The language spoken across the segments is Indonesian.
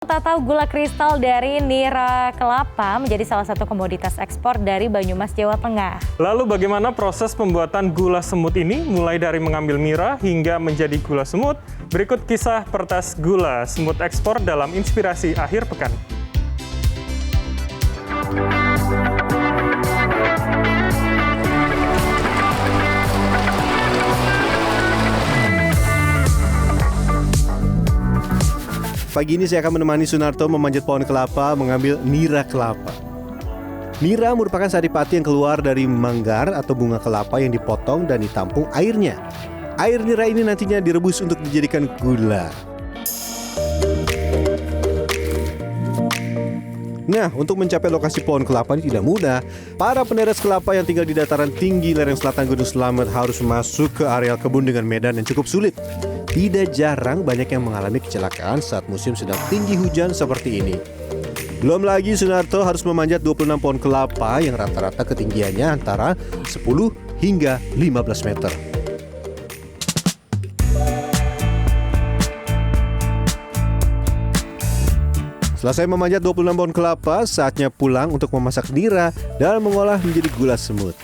Tak tahu gula kristal dari nira kelapa menjadi salah satu komoditas ekspor dari Banyumas, Jawa Tengah. Lalu bagaimana proses pembuatan gula semut ini mulai dari mengambil nira hingga menjadi gula semut? Berikut kisah pertas gula semut ekspor dalam Inspirasi Akhir Pekan. Pagi ini saya akan menemani Sunarto memanjat pohon kelapa mengambil nira kelapa. Nira merupakan saripati yang keluar dari manggar atau bunga kelapa yang dipotong dan ditampung airnya. Air nira ini nantinya direbus untuk dijadikan gula. Nah, untuk mencapai lokasi pohon kelapa ini tidak mudah. Para peneras kelapa yang tinggal di dataran tinggi lereng selatan Gunung Slamet harus masuk ke areal kebun dengan medan yang cukup sulit. Tidak jarang banyak yang mengalami kecelakaan saat musim sedang tinggi hujan seperti ini. Belum lagi Sunarto harus memanjat 26 pohon kelapa yang rata-rata ketinggiannya antara 10 hingga 15 meter. Selesai memanjat 26 pohon kelapa, saatnya pulang untuk memasak nira dan mengolah menjadi gula semut.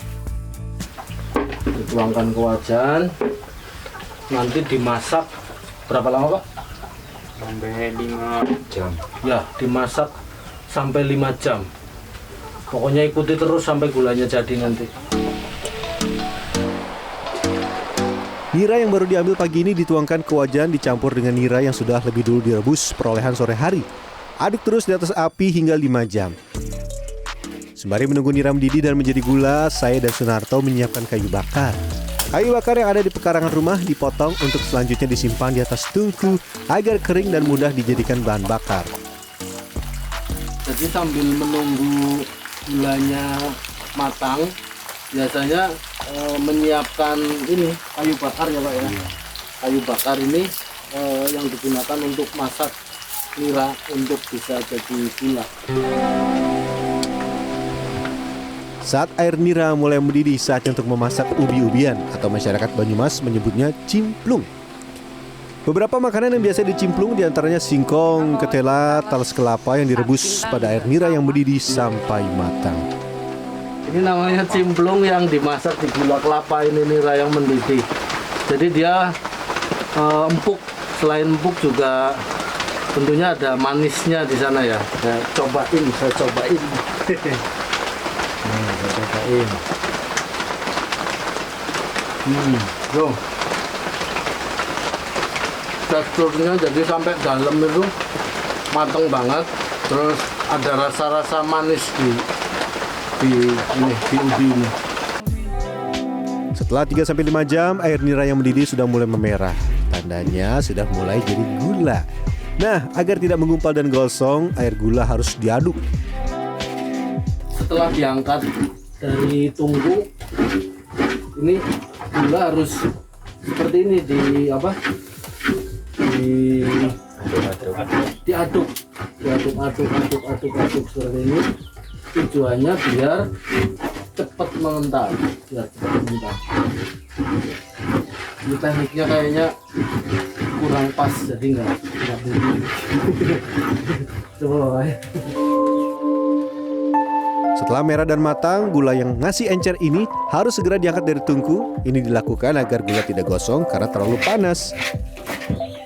Dituangkan ke wajan, nanti dimasak berapa lama, Pak? Sampai 5 jam. Ya, dimasak sampai 5 jam. Pokoknya ikuti terus sampai gulanya jadi nanti. Nira yang baru diambil pagi ini dituangkan ke wajan dicampur dengan nira yang sudah lebih dulu direbus perolehan sore hari. Aduk terus di atas api hingga 5 jam. Sembari menunggu nira mendidih dan menjadi gula, saya dan Sunarto menyiapkan kayu bakar. Kayu bakar yang ada di pekarangan rumah dipotong untuk selanjutnya disimpan di atas tungku agar kering dan mudah dijadikan bahan bakar. Jadi sambil menunggu gulanya matang, biasanya menyiapkan ini kayu bakar ya Pak ya. Kayu bakar ini yang digunakan untuk masak nira untuk bisa jadi gula. Saat air nira mulai mendidih, saatnya untuk memasak ubi-ubian atau masyarakat Banyumas menyebutnya cimplung. Beberapa makanan yang biasa dicimplung diantaranya singkong, ketela, talas kelapa yang direbus pada air nira yang mendidih sampai matang. Ini namanya cimplung yang dimasak di gula kelapa ini nira yang mendidih. Jadi dia empuk, selain empuk juga tentunya ada manisnya di sana ya. Saya cobain. Saya cobain. Tuh. Teksturnya jadi sampai dalam itu mateng banget. Terus ada rasa-rasa manis di ubi ini. Setelah 3-5 jam, air nira yang mendidih sudah mulai memerah. Tandanya sudah mulai jadi gula. Nah, agar tidak menggumpal dan gosong, air gula harus diaduk. Setelah diangkat dari tungku, ini gula harus seperti ini diaduk seperti ini. Tujuannya biar cepat mengental, Ini tekniknya kayaknya kurang pas, jadi nggak begini. Coba ya. Setelah merah dan matang, gula yang ngasih encer ini harus segera diangkat dari tungku. Ini dilakukan agar gula tidak gosong karena terlalu panas.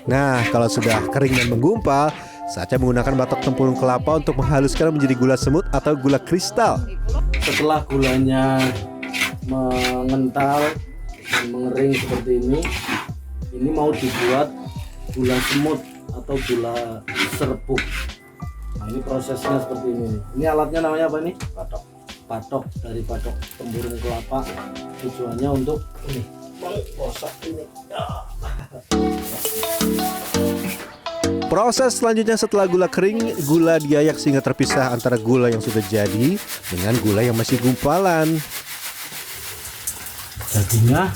Nah, kalau sudah kering dan menggumpal, saatnya menggunakan batok tempurung kelapa untuk menghaluskan menjadi gula semut atau gula kristal. Setelah gulanya mengental dan mengering seperti ini mau dibuat gula semut atau gula serbuk. Nah, ini prosesnya seperti ini. Ini alatnya namanya apa nih? Batok. Batok dari batok tempurung kelapa. Tujuannya untuk ini mengosok ini. Proses selanjutnya setelah gula kering, gula diayak sehingga terpisah antara gula yang sudah jadi dengan gula yang masih gumpalan. Jadinya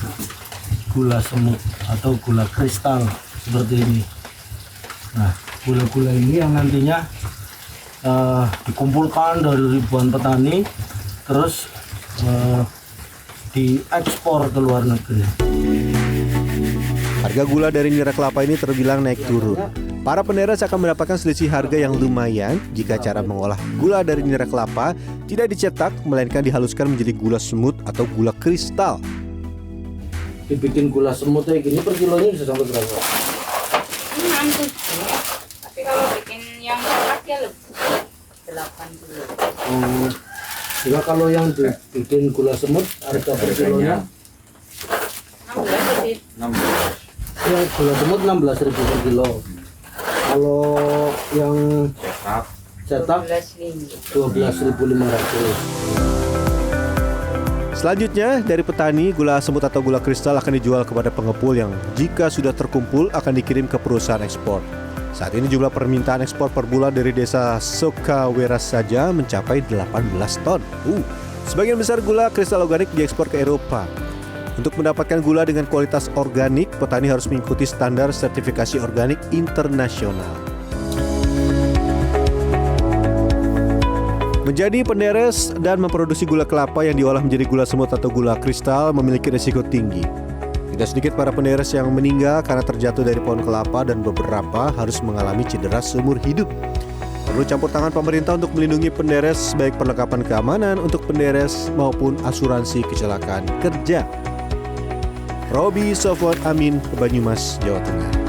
gula semut atau gula kristal seperti ini. Nah, gula-gula ini yang nantinya dikumpulkan dari ribuan petani, terus diekspor ke luar negeri. Harga gula dari nira kelapa ini terbilang naik turun. Para penderes akan mendapatkan selisih harga yang lumayan jika cara mengolah gula dari nira kelapa tidak dicetak, melainkan dihaluskan menjadi gula semut atau gula kristal. Dibikin gula semut kayak gini per kilonya bisa sampai berapa? 6-7. Tapi kalau bikin yang keras ya lebih 80. Juga kalau yang dibikin gula semut harga per kilonya 16 lebih. 16 yang gula semut 16.000 per kilo. Kalau yang cetak 12.500. Selanjutnya, dari petani, gula semut atau gula kristal akan dijual kepada pengepul yang jika sudah terkumpul akan dikirim ke perusahaan ekspor. Saat ini jumlah permintaan ekspor per bulan dari desa Sokaweras saja mencapai 18 ton. Sebagian besar gula kristal organik diekspor ke Eropa. Untuk mendapatkan gula dengan kualitas organik, petani harus mengikuti standar sertifikasi organik internasional. Menjadi penderes dan memproduksi gula kelapa yang diolah menjadi gula semut atau gula kristal memiliki risiko tinggi. Tidak sedikit para penderes yang meninggal karena terjatuh dari pohon kelapa dan beberapa harus mengalami cedera seumur hidup. Perlu campur tangan pemerintah untuk melindungi penderes, baik perlengkapan keamanan untuk penderes maupun asuransi kecelakaan kerja. Robi Sofwan Amin, Banyumas, Jawa Tengah.